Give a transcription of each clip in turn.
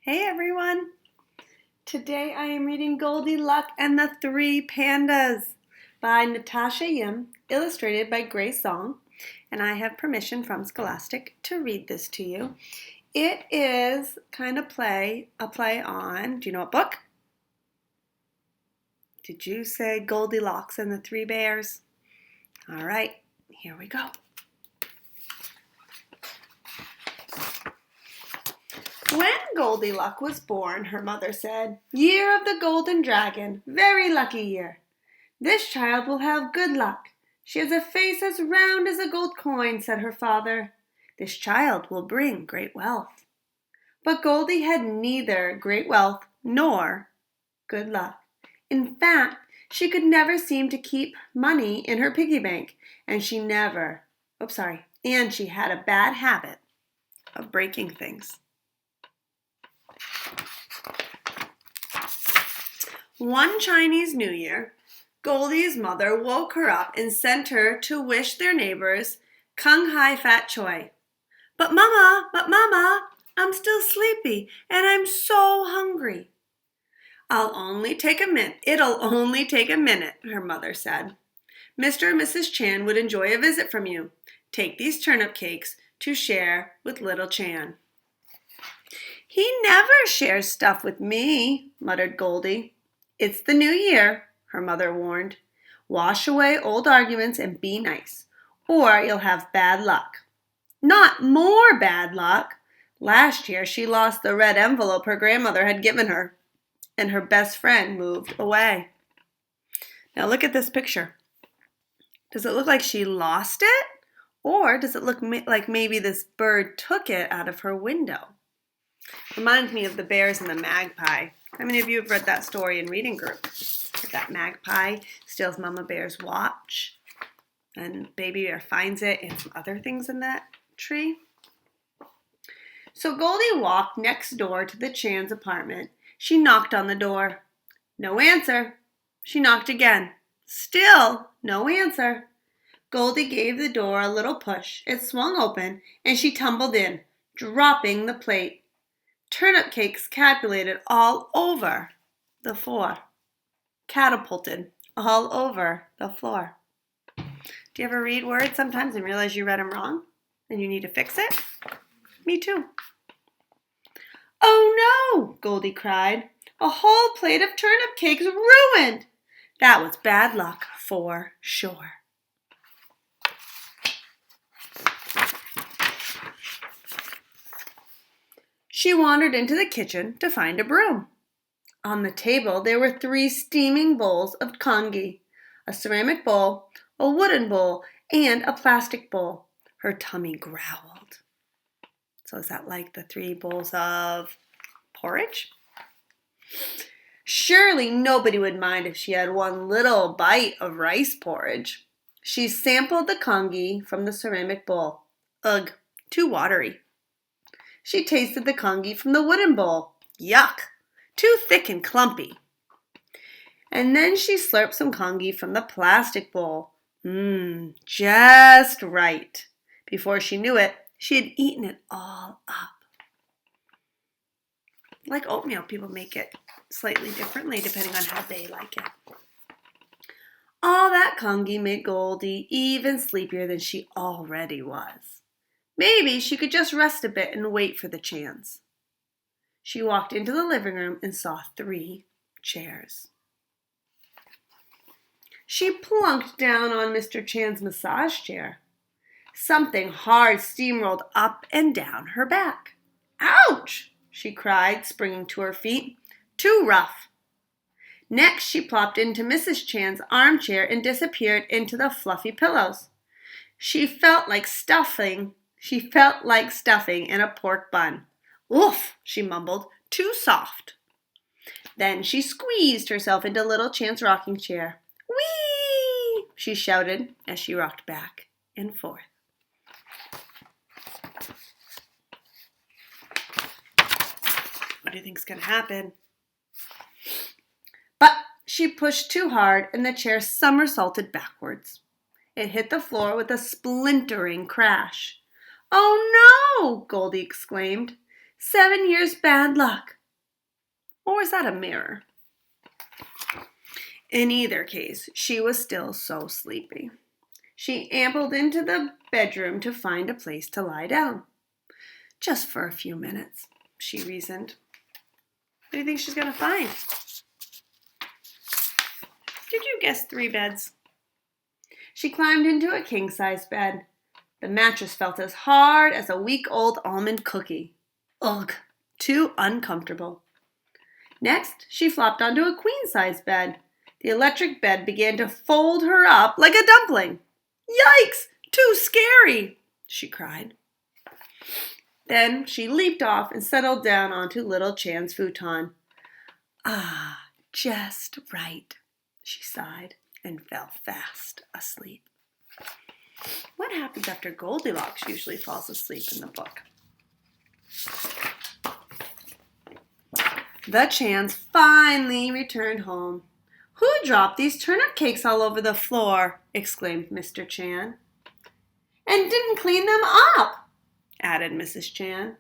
Hey everyone! Today I am reading Goldilocks and the Three Pandas by Natasha, illustrated by Grace Song, and I have permission from Scholastic to read this to you. It is kind of a play on, do you know what book? Did you say Goldilocks and the Three Bears? All right, here we go. When Goldilocks was born, her mother said, "Year of the Golden Dragon, very lucky year. This child will have good luck. She has a face as round as a gold coin," said her father. "This child will bring great wealth." But Goldy had neither great wealth nor good luck. In fact, she could never seem to keep money in her piggy bank, and she had a bad habit of breaking things. One Chinese New Year, Goldy's mother woke her up and sent her to wish their neighbors Kung Hai Fat Choi. But Mama, I'm still sleepy and I'm so hungry." It'll only take a minute, her mother said. "Mr. and Mrs. Chan would enjoy a visit from you. Take these turnip cakes to share with little Chan." "He never shares stuff with me," muttered Goldy. "It's the new year," her mother warned. "Wash away old arguments and be nice, or you'll have bad luck." Not more bad luck. Last year she lost the red envelope her grandmother had given her, and her best friend moved away. Now look at this picture. Does it look like she lost it? Or does it look like maybe this bird took it out of her window? Reminds me of the bears and the magpie. How many of you have read that story in reading group? That magpie steals Mama Bear's watch, and Baby Bear finds it and some other things in that tree. So Goldy walked next door to the Chan's apartment. She knocked on the door. No answer. She knocked again. Still no answer. Goldy gave the door a little push. It swung open, and she tumbled in, dropping the plate. Turnip cakes catapulted all over the floor. Do you ever read words sometimes and realize you read them wrong and you need to fix it? Me too. "Oh no," Goldy cried. "A whole plate of turnip cakes ruined." That was bad luck for sure. She wandered into the kitchen to find a broom. On the table there were 3 steaming bowls of congee, a ceramic bowl, a wooden bowl, and a plastic bowl. Her tummy growled. So is that like the 3 bowls of porridge? Surely nobody would mind if she had one little bite of rice porridge. She sampled the congee from the ceramic bowl. Ugh, too watery. She tasted the congee from the wooden bowl. Yuck, too thick and clumpy. And then she slurped some congee from the plastic bowl. Just right. Before she knew it, she had eaten it all up. Like oatmeal, people make it slightly differently depending on how they like it. All that congee made Goldy even sleepier than she already was. Maybe she could just rest a bit and wait for the chance. She walked into the living room and saw 3 chairs. She plunked down on Mr. Chan's massage chair. Something hard steamrolled up and down her back. "Ouch!" she cried, springing to her feet. "Too rough." Next, she plopped into Mrs. Chan's armchair and disappeared into the fluffy pillows. She felt like stuffing in a pork bun. "Oof," she mumbled, "too soft." Then she squeezed herself into little Chan's rocking chair. "Whee!" she shouted as she rocked back and forth. What do you think's going to happen? But she pushed too hard and the chair somersaulted backwards. It hit the floor with a splintering crash. "Oh no!" Goldy exclaimed. 7 years bad luck. Or was that a mirror? In either case, she was still so sleepy. She ambled into the bedroom to find a place to lie down. Just for a few minutes, she reasoned. What do you think she's going to find? Did you guess 3 beds? She climbed into a king-size bed. The mattress felt as hard as a week-old almond cookie. Ugh, too uncomfortable. Next, she flopped onto a queen-size bed. The electric bed began to fold her up like a dumpling. Yikes! Too scary! She cried. Then she leaped off and settled down onto little Chan's futon. Ah, just right, she sighed and fell fast asleep. What happens after Goldilocks usually falls asleep in the book? The Chans finally returned home. Who dropped these turnip cakes all over the floor? Exclaimed Mr. Chan. And didn't clean them up, added Mrs. Chan.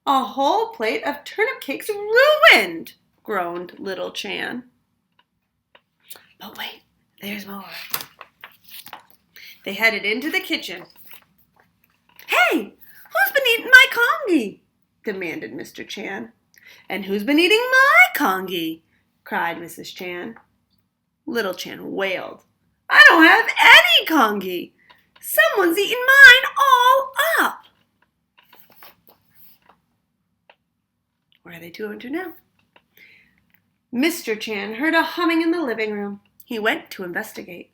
A whole plate of turnip cakes ruined, groaned little Chan. But wait, there's more. They headed into the kitchen. Hey, who's been eating my congee? Demanded Mr. Chan. And who's been eating my congee? Cried Mrs. Chan. Little Chan wailed. I don't have any congee. Someone's eaten mine all up. Where are they going to now? Mr. Chan heard a humming in the living room. He went to investigate.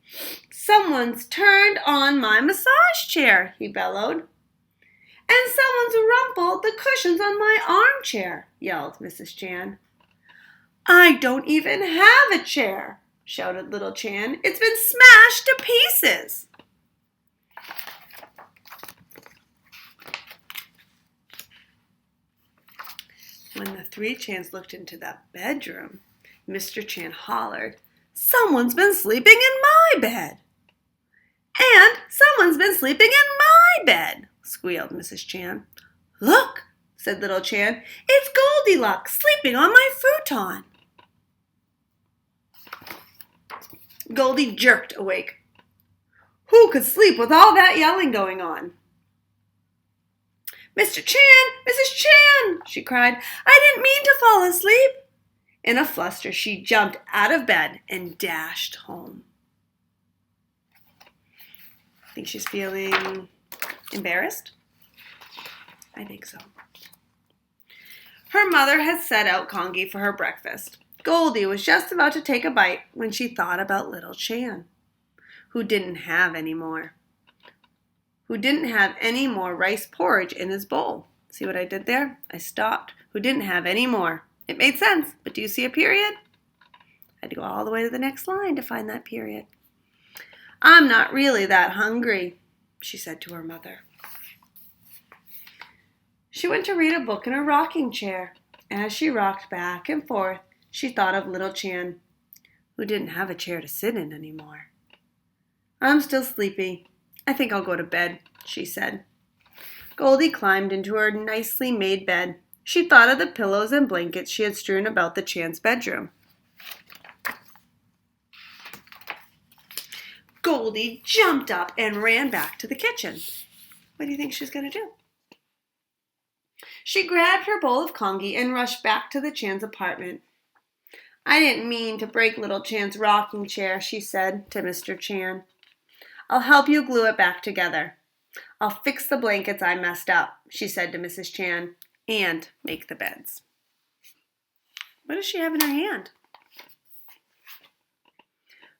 Someone's turned on my massage chair, he bellowed. And someone's rumpled the cushions on my armchair, yelled Mrs. Chan. I don't even have a chair, shouted little Chan. It's been smashed to pieces. When the 3 Chans looked into the bedroom, Mr. Chan hollered, Someone's been sleeping in my bed. And someone's been sleeping in my bed, squealed Mrs. Chan. Look, said little Chan, it's Goldilocks sleeping on my futon. Goldy jerked awake. Who could sleep with all that yelling going on? Mr. Chan! Mrs. Chan! She cried. I didn't mean to fall asleep. In a fluster, she jumped out of bed and dashed home. Think she's feeling embarrassed? I think so. Her mother had set out congee for her breakfast. Goldy was just about to take a bite when she thought about little Chan, who didn't have any more. Who didn't have any more rice porridge in his bowl. See what I did there? I stopped. Who didn't have any more. It made sense, but do you see a period? I had to go all the way to the next line to find that period. I'm not really that hungry, she said to her mother. She went to read a book in a rocking chair. As she rocked back and forth, she thought of little Chan, who didn't have a chair to sit in anymore. I'm still sleepy. I think I'll go to bed, she said. Goldy climbed into her nicely made bed. She thought of the pillows and blankets she had strewn about the Chan's bedroom. Goldy jumped up and ran back to the kitchen. What do you think she's going to do? She grabbed her bowl of congee and rushed back to the Chan's apartment. I didn't mean to break little Chan's rocking chair, she said to Mr. Chan. I'll help you glue it back together. I'll fix the blankets I messed up, she said to Mrs. Chan, and make the beds. What does she have in her hand?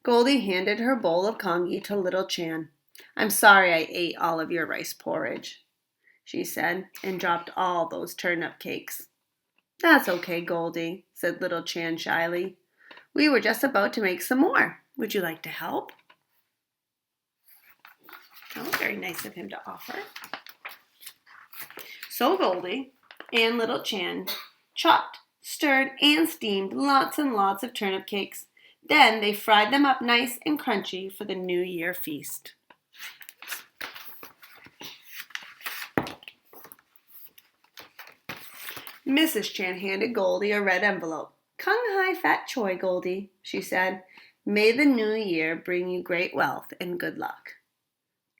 Goldy handed her bowl of congee to little Chan. I'm sorry I ate all of your rice porridge, she said, and dropped all those turnip cakes. That's okay, Goldy, said little Chan shyly. We were just about to make some more. Would you like to help? Oh, very nice of him to offer. So Goldy and little Chan chopped, stirred, and steamed lots and lots of turnip cakes. Then they fried them up nice and crunchy for the New Year feast. Mrs. Chan handed Goldy a red envelope. Kung Hai Fat Choi, Goldy, she said. May the new year bring you great wealth and good luck.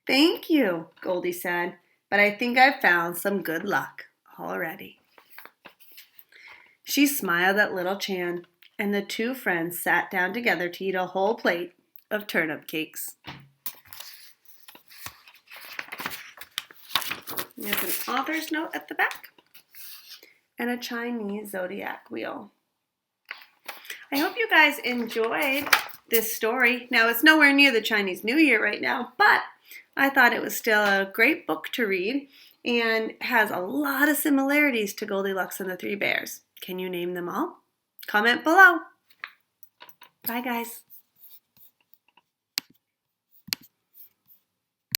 Thank you, Goldy said, but I think I've found some good luck already. She smiled at little Chan, and the two friends sat down together to eat a whole plate of turnip cakes. There's an author's note at the back and a Chinese zodiac wheel. I hope you guys enjoyed this story. Now, it's nowhere near the Chinese New Year right now, but I thought it was still a great book to read and has a lot of similarities to Goldilocks and the Three Bears. Can you name them all? Comment below. Bye, guys.